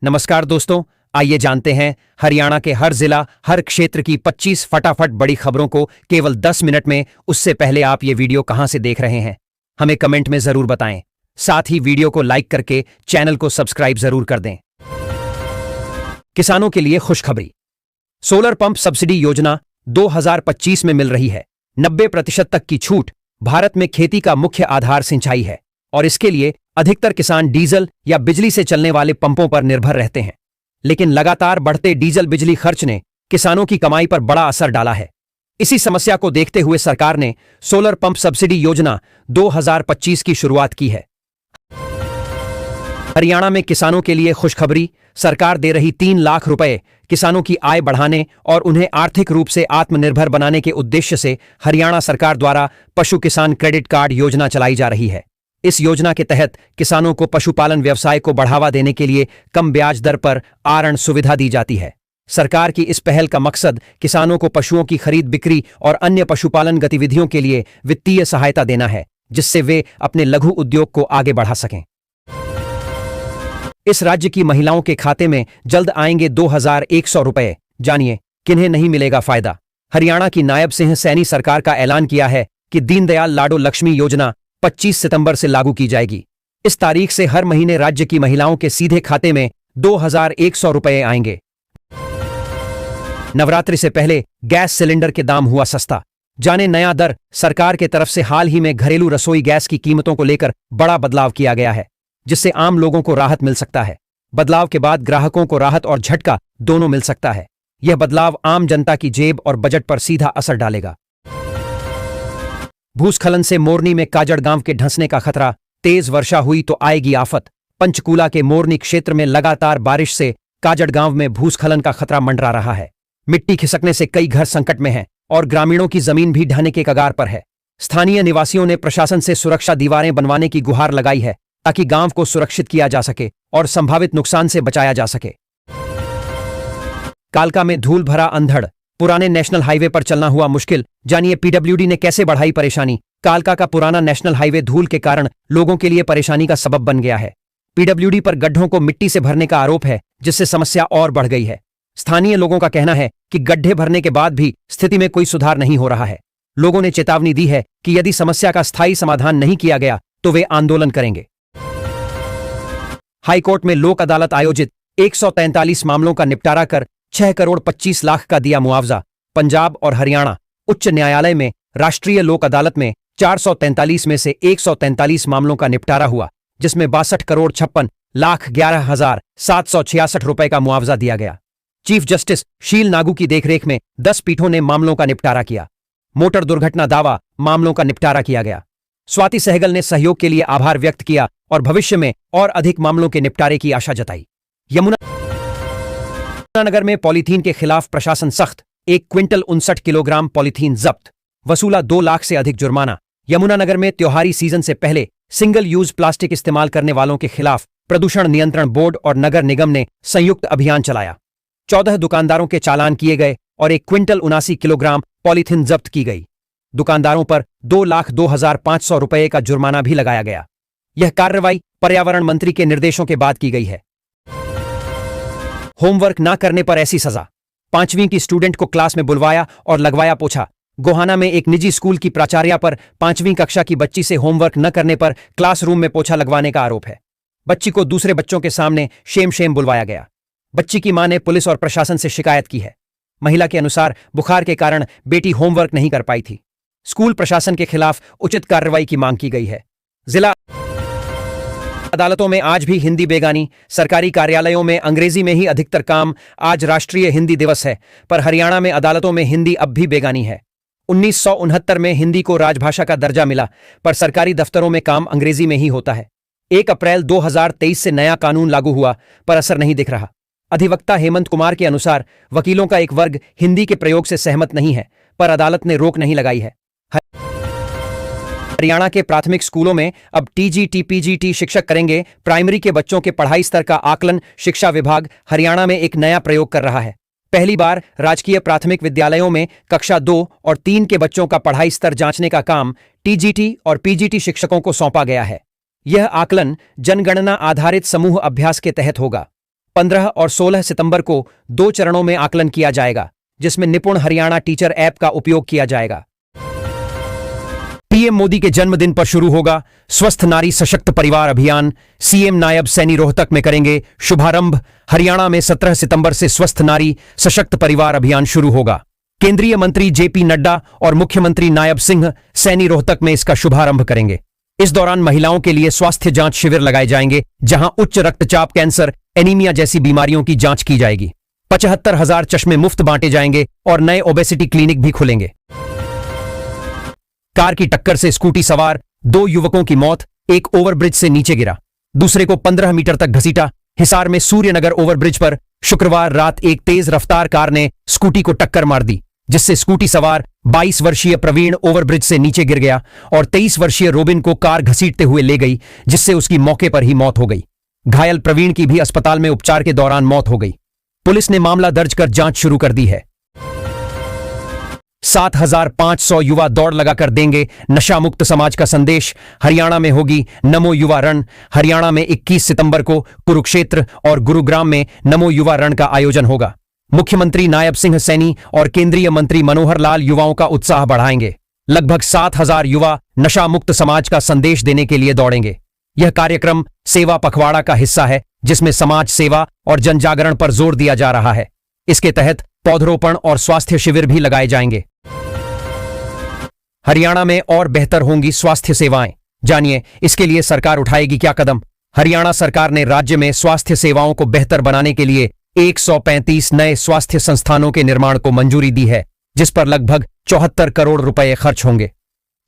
नमस्कार दोस्तों, आइए जानते हैं हरियाणा के हर जिला हर क्षेत्र की 25 फटाफट बड़ी खबरों को केवल 10 मिनट में। उससे पहले आप ये वीडियो कहां से देख रहे हैं हमें कमेंट में जरूर बताएं। साथ ही वीडियो को लाइक करके चैनल को सब्सक्राइब जरूर कर दें। किसानों के लिए खुशखबरी। सोलर पंप सब्सिडी योजना 2025 में मिल रही है। 90% तक की छूट। भारत में खेती का मुख्य आधार सिंचाई है और इसके लिए अधिकतर किसान डीजल या बिजली से चलने वाले पंपों पर निर्भर रहते हैं। लेकिन लगातार बढ़ते डीजल बिजली खर्च ने किसानों की कमाई पर बड़ा असर डाला है। इसी समस्या को देखते हुए सरकार ने सोलर पंप सब्सिडी योजना 2025 की शुरुआत की है। हरियाणा में किसानों के लिए खुशखबरी। सरकार दे रही 3 लाख रुपए। किसानों की आय बढ़ाने और उन्हें आर्थिक रूप से आत्मनिर्भर बनाने के उद्देश्य से हरियाणा सरकार द्वारा पशु किसान क्रेडिट कार्ड योजना चलाई जा रही है। इस योजना के तहत किसानों को पशुपालन व्यवसाय को बढ़ावा देने के लिए कम ब्याज दर पर ऋण सुविधा दी जाती है। सरकार की इस पहल का मकसद किसानों को पशुओं की खरीद बिक्री और अन्य पशुपालन गतिविधियों के लिए वित्तीय सहायता देना है, जिससे वे अपने लघु उद्योग को आगे बढ़ा सकें। इस राज्य की महिलाओं के खाते में जल्द आएंगे 2100 रुपए। जानिए किन्हें नहीं मिलेगा फायदा। हरियाणा की नायब सिंह सैनी सरकार का ऐलान किया है कि दीनदयाल लाडो लक्ष्मी योजना 25 सितंबर से लागू की जाएगी। इस तारीख से हर महीने राज्य की महिलाओं के सीधे खाते में 2100 रुपए आएंगे। नवरात्रि से पहले गैस सिलेंडर के दाम हुआ सस्ता। जाने नया दर। सरकार के तरफ से हाल ही में घरेलू रसोई गैस की कीमतों को लेकर बड़ा बदलाव किया गया है, जिससे आम लोगों को राहत मिल सकता है। बदलाव के बाद ग्राहकों को राहत और झटका दोनों मिल सकता है। यह बदलाव आम जनता की जेब और बजट पर सीधा असर डालेगा। भूस्खलन से मोरनी में काजड़ गांव के धंसने का खतरा। तेज वर्षा हुई तो आएगी आफत। पंचकूला के मोरनी क्षेत्र में लगातार बारिश से काजड़ गांव में भूस्खलन का खतरा मंडरा रहा है। मिट्टी खिसकने से कई घर संकट में हैं और ग्रामीणों की जमीन भी ढहने के कगार पर है। स्थानीय निवासियों ने प्रशासन से सुरक्षा दीवारें बनवाने की गुहार लगाई है, ताकि गांव को सुरक्षित किया जा सके और संभावित नुकसान से बचाया जा सके। कालका में धूल भरा अंधड़। पुराने नेशनल हाईवे पर चलना हुआ मुश्किल। जानिए पीडब्ल्यूडी ने कैसे बढ़ाई परेशानी। कालका का पुराना नेशनल हाईवे धूल के कारण लोगों के लिए परेशानी का सबब बन गया है। पीडब्ल्यूडी पर गड्ढों को मिट्टी से भरने का आरोप है, जिससे समस्या और बढ़ गई है। स्थानीय लोगों का कहना है कि गड्ढे भरने के बाद भी स्थिति में कोई सुधार नहीं हो रहा है। लोगों ने चेतावनी दी है कि यदि समस्या का स्थायी समाधान नहीं किया गया तो वे आंदोलन करेंगे। हाईकोर्ट में लोक अदालत आयोजित। 143 मामलों का निपटारा कर 6 करोड़ 25 लाख का दिया मुआवजा। पंजाब और हरियाणा उच्च न्यायालय में राष्ट्रीय लोक अदालत में 443 में से 143 मामलों का निपटारा हुआ, जिसमें 62 करोड़ 56 लाख 11,766 रुपए का मुआवजा दिया गया। चीफ जस्टिस शील नागू की देखरेख में 10 पीठों ने मामलों का निपटारा किया। मोटर दुर्घटना दावा मामलों का निपटारा किया गया। स्वाति सहगल ने सहयोग के लिए आभार व्यक्त किया और भविष्य में और अधिक मामलों के निपटारे की आशा जताई। यमुनानगर में पॉलीथीन के खिलाफ प्रशासन सख्त। 1 क्विंटल 59 किलोग्राम पॉलीथीन जब्त। वसूला 2 लाख से अधिक जुर्माना। यमुनानगर में त्योहारी सीजन से पहले सिंगल यूज प्लास्टिक इस्तेमाल करने वालों के खिलाफ प्रदूषण नियंत्रण बोर्ड और नगर निगम ने संयुक्त अभियान चलाया। 14 दुकानदारों के चालान किए गए और 1 क्विंटल 79 किलोग्राम पॉलीथीन जब्त की गई। दुकानदारों पर 2,02,500 रुपए का जुर्माना भी लगाया गया। यह कार्रवाई पर्यावरण मंत्री के निर्देशों के बाद की गई है। होमवर्क ना करने पर ऐसी सजा। 5वीं की स्टूडेंट को क्लास में बुलवाया और लगवाया पोछा। गोहाना में एक निजी स्कूल की प्राचार्या पर 5वीं कक्षा की बच्ची से होमवर्क न करने पर क्लासरूम में पोछा लगवाने का आरोप है। बच्ची को दूसरे बच्चों के सामने शेम बुलवाया गया। बच्ची की मां ने पुलिस और प्रशासन से शिकायत की है। महिला के अनुसार बुखार के कारण बेटी होमवर्क नहीं कर पाई थी। स्कूल प्रशासन के खिलाफ उचित कार्रवाई की मांग की गई है। जिला अदालतों में आज भी हिंदी बेगानी। सरकारी कार्यालयों में अंग्रेजी में ही अधिकतर काम। आज राष्ट्रीय हिंदी दिवस है, पर हरियाणा में अदालतों में हिंदी अब भी बेगानी है। 1969 में हिंदी को राजभाषा का दर्जा मिला, पर सरकारी दफ्तरों में काम अंग्रेजी में ही होता है। 1 अप्रैल 2023 से नया कानून लागू हुआ, पर असर नहीं दिख रहा। अधिवक्ता हेमंत कुमार के अनुसार वकीलों का एक वर्ग हिंदी के प्रयोग से सहमत नहीं है, पर अदालत ने रोक नहीं लगाई है। हरियाणा के प्राथमिक स्कूलों में अब टीजीटी पीजीटी शिक्षक करेंगे प्राइमरी के बच्चों के पढ़ाई स्तर का आकलन। शिक्षा विभाग हरियाणा में एक नया प्रयोग कर रहा है। पहली बार राजकीय प्राथमिक विद्यालयों में कक्षा 2 और 3 के बच्चों का पढ़ाई स्तर जांचने का काम टीजीटी और पीजीटी शिक्षकों को सौंपा गया है। यह आकलन जनगणना आधारित समूह अभ्यास के तहत होगा। 15 और 16 सितंबर को 2 चरणों में आकलन किया जाएगा, जिसमें निपुण हरियाणा टीचर ऐप का उपयोग किया जाएगा। पीएम मोदी के जन्मदिन पर शुरू होगा स्वस्थ नारी सशक्त परिवार अभियान। सीएम नायब सैनी रोहतक में करेंगे शुभारंभ। हरियाणा में 17 सितंबर से स्वस्थ नारी सशक्त परिवार अभियान शुरू होगा। केंद्रीय मंत्री जेपी नड्डा और मुख्यमंत्री नायब सिंह सैनी रोहतक में इसका शुभारंभ करेंगे। इस दौरान महिलाओं के लिए स्वास्थ्य जांच शिविर लगाए जाएंगे, जहां उच्च रक्तचाप, कैंसर, एनीमिया जैसी बीमारियों की जांच की जाएगी। 75,000 चश्मे मुफ्त बांटे जाएंगे और नए ओबेसिटी क्लिनिक भी खुलेंगे। कार की टक्कर से स्कूटी सवार 2 युवकों की मौत, एक ओवरब्रिज से नीचे गिरा, दूसरे को 15 मीटर तक घसीटा। हिसार में सूर्यनगर ओवरब्रिज पर शुक्रवार रात एक तेज रफ्तार कार ने स्कूटी को टक्कर मार दी, जिससे स्कूटी सवार 22 वर्षीय प्रवीण ओवरब्रिज से नीचे गिर गया और 23 वर्षीय रोबिन को कार घसीटते हुए ले गई, जिससे उसकी मौके पर ही मौत हो गई। घायल प्रवीण की भी अस्पताल में उपचार के दौरान मौत हो गई। पुलिस ने मामला दर्ज कर जांच शुरू कर दी है। 7,500 युवा दौड़ लगाकर देंगे नशा मुक्त समाज का संदेश। हरियाणा में होगी नमो युवा रण। हरियाणा में 21 सितंबर को कुरुक्षेत्र और गुरुग्राम में नमो युवा रण का आयोजन होगा। मुख्यमंत्री नायब सिंह सैनी और केंद्रीय मंत्री मनोहर लाल युवाओं का उत्साह बढ़ाएंगे। लगभग 7,000 युवा नशा मुक्त समाज का संदेश देने के लिए दौड़ेंगे। यह कार्यक्रम सेवा पखवाड़ा का हिस्सा है, जिसमें समाज सेवा और जनजागरण पर जोर दिया जा रहा है। इसके तहत पौधरोपण और स्वास्थ्य शिविर भी लगाए जाएंगे। हरियाणा में और बेहतर होंगी स्वास्थ्य सेवाएं। जानिए इसके लिए सरकार उठाएगी क्या कदम। हरियाणा सरकार ने राज्य में स्वास्थ्य सेवाओं को बेहतर बनाने के लिए 135 नए स्वास्थ्य संस्थानों के निर्माण को मंजूरी दी है, जिस पर लगभग 74 करोड़ रुपए खर्च होंगे।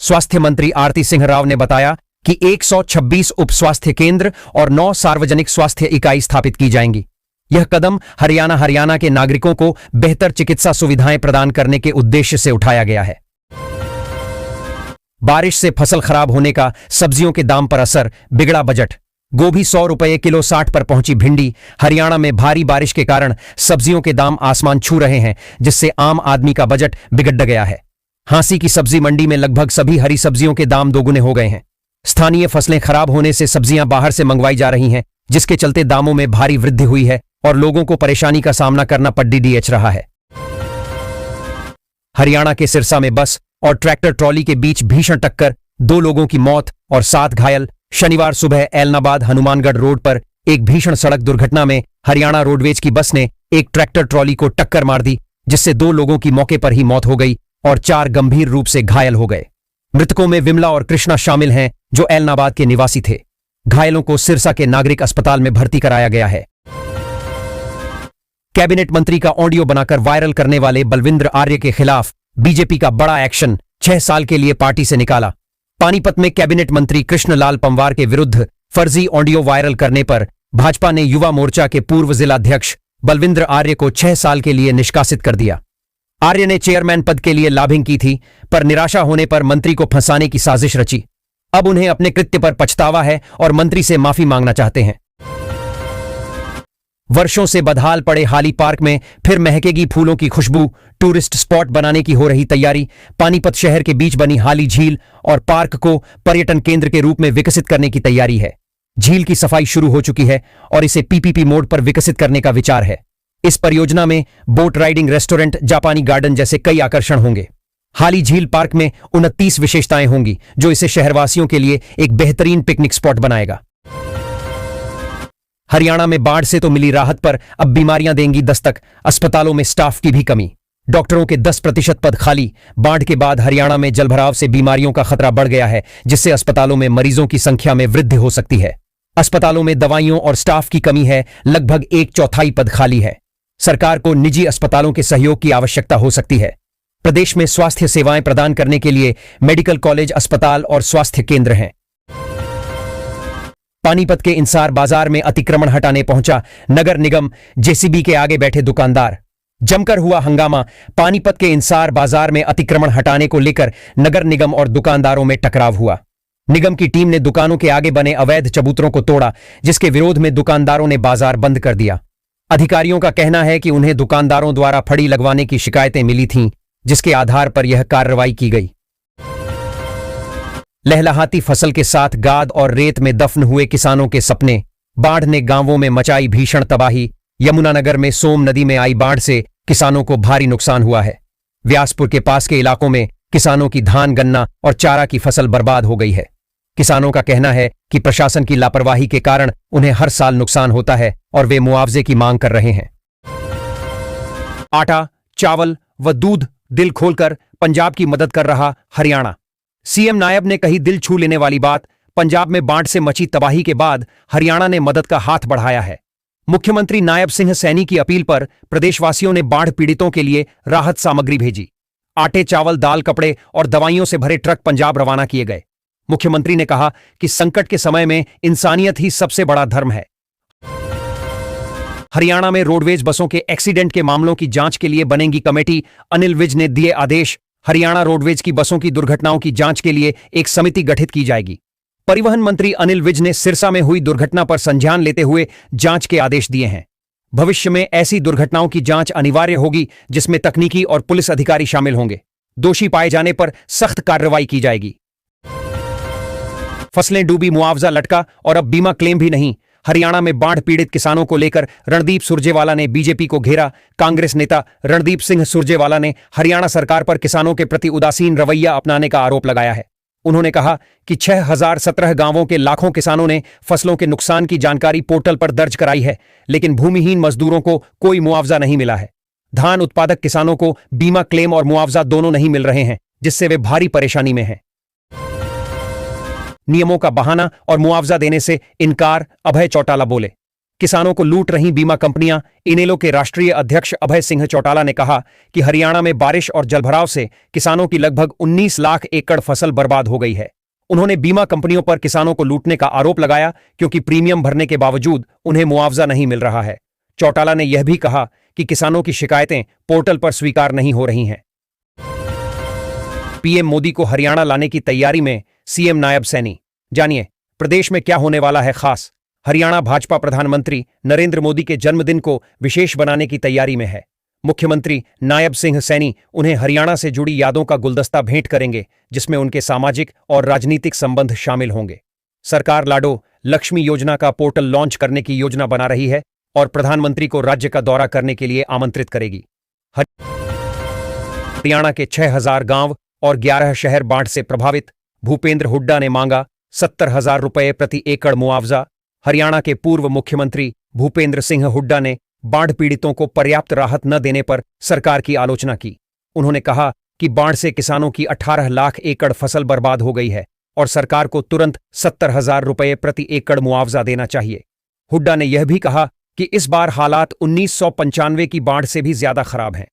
स्वास्थ्य मंत्री आरती सिंह राव ने बताया कि 126 उप स्वास्थ्य केंद्र और 9 सार्वजनिक स्वास्थ्य इकाई स्थापित की जाएंगी। यह कदम हरियाणा के नागरिकों को बेहतर चिकित्सा सुविधाएं प्रदान करने के उद्देश्य से उठाया गया है। बारिश से फसल खराब होने का सब्जियों के दाम पर असर, बिगड़ा बजट। गोभी 100 रुपये किलो 60 पर पहुंची भिंडी। हरियाणा में भारी बारिश के कारण सब्जियों के दाम आसमान छू रहे हैं, जिससे आम आदमी का बजट बिगड़ गया है। हांसी की सब्जी मंडी में लगभग सभी हरी सब्जियों के दाम दोगुने हो गए हैं। स्थानीय फसलें खराब होने से सब्जियां बाहर से मंगवाई जा रही हैं, जिसके चलते दामों में भारी वृद्धि हुई है और लोगों को परेशानी का सामना करना पड़डीडीएच रहा है। हरियाणा के सिरसा में बस और ट्रैक्टर ट्रॉली के बीच भीषण टक्कर, 2 लोगों की मौत और 7 घायल। शनिवार सुबह ऐलनाबाद हनुमानगढ़ रोड पर एक भीषण सड़क दुर्घटना में हरियाणा रोडवेज की बस ने एक ट्रैक्टर ट्रॉली को टक्कर मार दी, जिससे 2 लोगों की मौके पर ही मौत हो गई और 4 गंभीर रूप से घायल हो गए। मृतकों में विमला और कृष्णा शामिल हैं, जो ऐलनाबाद के निवासी थे। घायलों को सिरसा के नागरिक अस्पताल में भर्ती कराया गया है। कैबिनेट मंत्री का ऑडियो बनाकर वायरल करने वाले बलविंद्र आर्य के खिलाफ बीजेपी का बड़ा एक्शन, 6 साल के लिए पार्टी से निकाला। पानीपत में कैबिनेट मंत्री कृष्णलाल पंवार के विरुद्ध फर्जी ऑडियो वायरल करने पर भाजपा ने युवा मोर्चा के पूर्व जिलाध्यक्ष बलविंद्र आर्य को 6 साल के लिए निष्कासित कर दिया। आर्य ने चेयरमैन पद के लिए लॉबिंग की थी, पर निराशा होने पर मंत्री को फंसाने की साजिश रची। अब उन्हें अपने कृत्य पर पछतावा है और मंत्री से माफी मांगना चाहते हैं। वर्षों से बदहाल पड़े हाली पार्क में फिर महकेगी फूलों की खुशबू। टूरिस्ट स्पॉट बनाने की हो रही तैयारी। पानीपत शहर के बीच बनी हाली झील और पार्क को पर्यटन केंद्र के रूप में विकसित करने की तैयारी है। झील की सफाई शुरू हो चुकी है और इसे पीपीपी मोड पर विकसित करने का विचार है। इस परियोजना में बोट राइडिंग, रेस्टोरेंट, जापानी गार्डन जैसे कई आकर्षण होंगे। हाली झील पार्क में 29 विशेषताएं होंगी, जो इसे शहरवासियों के लिए एक बेहतरीन पिकनिक स्पॉट बनाएगा। हरियाणा में बाढ़ से तो मिली राहत, पर अब बीमारियां देंगी दस्तक। अस्पतालों में स्टाफ की भी कमी, डॉक्टरों के 10% पद खाली। बाढ़ के बाद हरियाणा में जलभराव से बीमारियों का खतरा बढ़ गया है, जिससे अस्पतालों में मरीजों की संख्या में वृद्धि हो सकती है। अस्पतालों में दवाइयों और स्टाफ की कमी है, लगभग 1/4 पद खाली है। सरकार को निजी अस्पतालों के सहयोग की आवश्यकता हो सकती है। प्रदेश में स्वास्थ्य सेवाएं प्रदान करने के लिए मेडिकल कॉलेज, अस्पताल और स्वास्थ्य केंद्र हैं। पानीपत के इंसार बाजार में अतिक्रमण हटाने पहुंचा नगर निगम, जेसीबी के आगे बैठे दुकानदार। जमकर हुआ हंगामा। पानीपत के इंसार बाजार में अतिक्रमण हटाने को लेकर नगर निगम और दुकानदारों में टकराव हुआ। निगम की टीम ने दुकानों के आगे बने अवैध चबूतरों को तोड़ा, जिसके विरोध में दुकानदारों ने बाजार बंद कर दिया। अधिकारियों का कहना है कि उन्हें दुकानदारों द्वारा फड़ी लगवाने की शिकायतें मिली थीं, जिसके आधार पर यह कार्रवाई की गई। लहलहाती फसल के साथ गाद और रेत में दफन हुए किसानों के सपने। बाढ़ ने गांवों में मचाई भीषण तबाही। यमुनानगर में सोम नदी में आई बाढ़ से किसानों को भारी नुकसान हुआ है। व्यासपुर के पास के इलाकों में किसानों की धान, गन्ना और चारा की फसल बर्बाद हो गई है। किसानों का कहना है कि प्रशासन की लापरवाही के कारण उन्हें हर साल नुकसान होता है और वे मुआवजे की मांग कर रहे हैं। आटा, चावल व दूध दिल खोलकर पंजाब की मदद कर रहा हरियाणा। सीएम नायब ने कही दिल छू लेने वाली बात। पंजाब में बाढ़ से मची तबाही के बाद हरियाणा ने मदद का हाथ बढ़ाया है। मुख्यमंत्री नायब सिंह सैनी की अपील पर प्रदेशवासियों ने बाढ़ पीड़ितों के लिए राहत सामग्री भेजी। आटे, चावल, दाल, कपड़े और दवाइयों से भरे ट्रक पंजाब रवाना किए गए। मुख्यमंत्री ने कहा कि संकट के समय में इंसानियत ही सबसे बड़ा धर्म है। हरियाणा में रोडवेज बसों के एक्सीडेंट के मामलों की जांच के लिए बनेगी कमेटी। अनिल विज ने दिए आदेश। हरियाणा रोडवेज की बसों की दुर्घटनाओं की जांच के लिए एक समिति गठित की जाएगी। परिवहन मंत्री अनिल विज ने सिरसा में हुई दुर्घटना पर संज्ञान लेते हुए जांच के आदेश दिए हैं। भविष्य में ऐसी दुर्घटनाओं की जांच अनिवार्य होगी जिसमें तकनीकी और पुलिस अधिकारी शामिल होंगे। दोषी पाए जाने पर सख्त कार्रवाई की जाएगी। फसलें डूबी, मुआवजा लटका और अब बीमा क्लेम भी नहीं। हरियाणा में बाढ़ पीड़ित किसानों को लेकर रणदीप सुरजेवाला ने बीजेपी को घेरा। कांग्रेस नेता रणदीप सिंह सुरजेवाला ने हरियाणा सरकार पर किसानों के प्रति उदासीन रवैया अपनाने का आरोप लगाया है। उन्होंने कहा कि 6017 गांवों के लाखों किसानों ने फसलों के नुकसान की जानकारी पोर्टल पर दर्ज कराई है, लेकिन भूमिहीन मजदूरों को कोई मुआवजा नहीं मिला है। धान उत्पादक किसानों को बीमा क्लेम और मुआवजा दोनों नहीं मिल रहे हैं, जिससे वे भारी परेशानी में हैं। नियमों का बहाना और मुआवजा देने से इनकार, अभय चौटाला बोले। किसानों को लूट रही बीमा कंपनियां। इनेलो के राष्ट्रीय अध्यक्ष अभय सिंह चौटाला ने कहा कि हरियाणा में बारिश और जलभराव से किसानों की लगभग 19 लाख एकड़ फसल बर्बाद हो गई है। उन्होंने बीमा कंपनियों पर किसानों को लूटने का आरोप लगाया क्योंकि प्रीमियम भरने के बावजूद उन्हें मुआवजा नहीं मिल रहा है। चौटाला ने यह भी कहा कि किसानों की शिकायतें पोर्टल पर स्वीकार नहीं हो रही हैं। पीएम मोदी को हरियाणा लाने की तैयारी में सीएम नायब सैनी। जानिए प्रदेश में क्या होने वाला है खास। हरियाणा भाजपा प्रधानमंत्री नरेंद्र मोदी के जन्मदिन को विशेष बनाने की तैयारी में है। मुख्यमंत्री नायब सिंह सैनी उन्हें हरियाणा से जुड़ी यादों का गुलदस्ता भेंट करेंगे, जिसमें उनके सामाजिक और राजनीतिक संबंध शामिल होंगे। सरकार लाडो लक्ष्मी योजना का पोर्टल लॉन्च करने की योजना बना रही है और प्रधानमंत्री को राज्य का दौरा करने के लिए आमंत्रित करेगी। हरियाणा के 6000 गांव और 11 शहर बाढ़ से प्रभावित। भूपेंद्र हुड्डा ने मांगा 70,000 रुपये प्रति एकड़ मुआवजा। हरियाणा के पूर्व मुख्यमंत्री भूपेंद्र सिंह हुड्डा ने बाढ़ पीड़ितों को पर्याप्त राहत न देने पर सरकार की आलोचना की। उन्होंने कहा कि बाढ़ से किसानों की 18 लाख एकड़ फसल बर्बाद हो गई है और सरकार को तुरंत 70,000 रुपये प्रति एकड़ मुआवजा देना चाहिए। हुड्डा ने यह भी कहा कि इस बार हालात 1995 की बाढ़ से भी ज्यादा खराब हैं।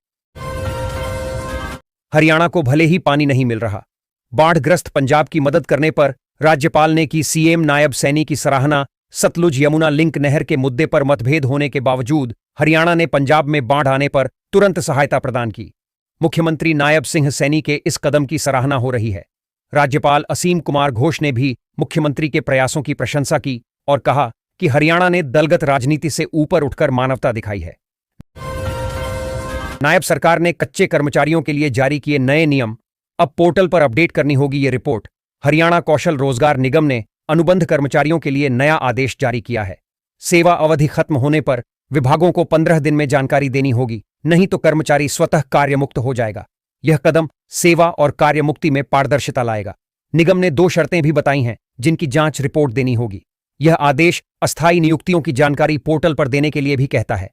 हरियाणा को भले ही पानी नहीं मिल रहा, बाढ़ग्रस्त पंजाब की मदद करने पर राज्यपाल ने की सीएम नायब सैनी की सराहना। सतलुज यमुना लिंक नहर के मुद्दे पर मतभेद होने के बावजूद हरियाणा ने पंजाब में बाढ़ आने पर तुरंत सहायता प्रदान की। मुख्यमंत्री नायब सिंह सैनी के इस कदम की सराहना हो रही है। राज्यपाल असीम कुमार घोष ने भी मुख्यमंत्री के प्रयासों की प्रशंसा की और कहा कि हरियाणा ने दलगत राजनीति से ऊपर उठकर मानवता दिखाई है। नायब सरकार ने कच्चे कर्मचारियों के लिए जारी किए नए नियम। अब पोर्टल पर अपडेट करनी होगी ये रिपोर्ट। हरियाणा कौशल रोजगार निगम ने अनुबंध कर्मचारियों के लिए नया आदेश जारी किया है। सेवा अवधि खत्म होने पर विभागों को 15 दिन में जानकारी देनी होगी, नहीं तो कर्मचारी स्वतः कार्यमुक्त हो जाएगा। यह कदम सेवा और कार्यमुक्ति में पारदर्शिता लाएगा। निगम ने 2 शर्तें भी बताई हैं जिनकी जांच रिपोर्ट देनी होगी। यह आदेश अस्थायी नियुक्तियों की जानकारी पोर्टल पर देने के लिए भी कहता है।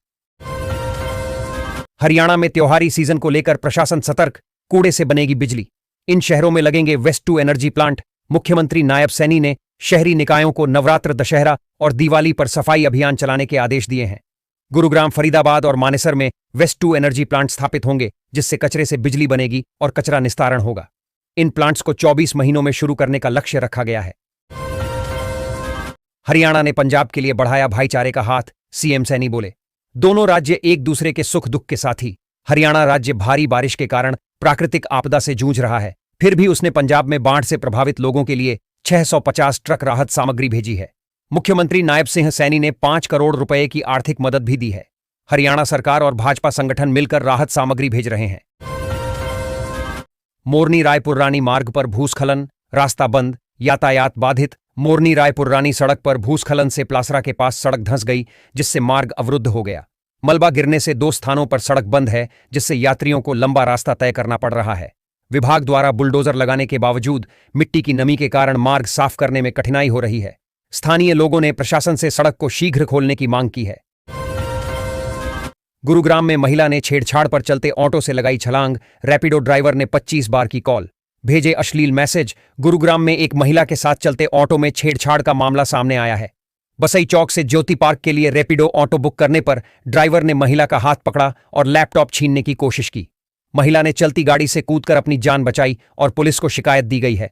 हरियाणा में त्योहारी सीजन को लेकर प्रशासन सतर्क। कूड़े से बनेगी बिजली। इन शहरों में लगेंगे वेस्ट टू एनर्जी प्लांट। मुख्यमंत्री नायब सैनी ने शहरी निकायों को नवरात्र, दशहरा और दिवाली पर सफाई अभियान चलाने के आदेश दिए हैं। गुरुग्राम, फरीदाबाद और मानेसर में वेस्ट टू एनर्जी प्लांट स्थापित होंगे, जिससे कचरे से बिजली बनेगी और कचरा निस्तारण होगा। इन प्लांट्स को 24 महीनों में शुरू करने का लक्ष्य रखा गया है। हरियाणा ने पंजाब के लिए बढ़ाया भाईचारे का हाथ। सीएम सैनी बोले, दोनों राज्य एक दूसरे के सुख दुख के साथी। हरियाणा राज्य भारी बारिश के कारण प्राकृतिक आपदा से जूझ रहा है, फिर भी उसने पंजाब में बाढ़ से प्रभावित लोगों के लिए 650 ट्रक राहत सामग्री भेजी है। मुख्यमंत्री नायब सिंह सैनी ने 5 करोड़ रुपए की आर्थिक मदद भी दी है। हरियाणा सरकार और भाजपा संगठन मिलकर राहत सामग्री भेज रहे हैं। मोरनी रायपुर रानी मार्ग पर भूस्खलन, रास्ता बंद, यातायात बाधित। मोरनी रायपुर रानी सड़क पर भूस्खलन से प्लासरा के पास सड़क धंस गई, जिससे मार्ग अवरुद्ध हो गया। मलबा गिरने से 2 स्थानों पर सड़क बंद है, जिससे यात्रियों को लंबा रास्ता तय करना पड़ रहा है। विभाग द्वारा बुलडोजर लगाने के बावजूद मिट्टी की नमी के कारण मार्ग साफ करने में कठिनाई हो रही है। स्थानीय लोगों ने प्रशासन से सड़क को शीघ्र खोलने की मांग की है। गुरुग्राम में महिला ने छेड़छाड़ पर चलते ऑटो से लगाई छलांग, रैपिडो ड्राइवर ने 25 बार की कॉल, भेजे अश्लील मैसेज। गुरुग्राम में एक महिला के साथ चलते ऑटो में छेड़छाड़ का मामला सामने आया है। बसई चौक से ज्योति पार्क के लिए रैपिडो ऑटो बुक करने पर ड्राइवर ने महिला का हाथ पकड़ा और लैपटॉप छीनने की कोशिश की। महिला ने चलती गाड़ी से कूदकर अपनी जान बचाई और पुलिस को शिकायत दी गई है।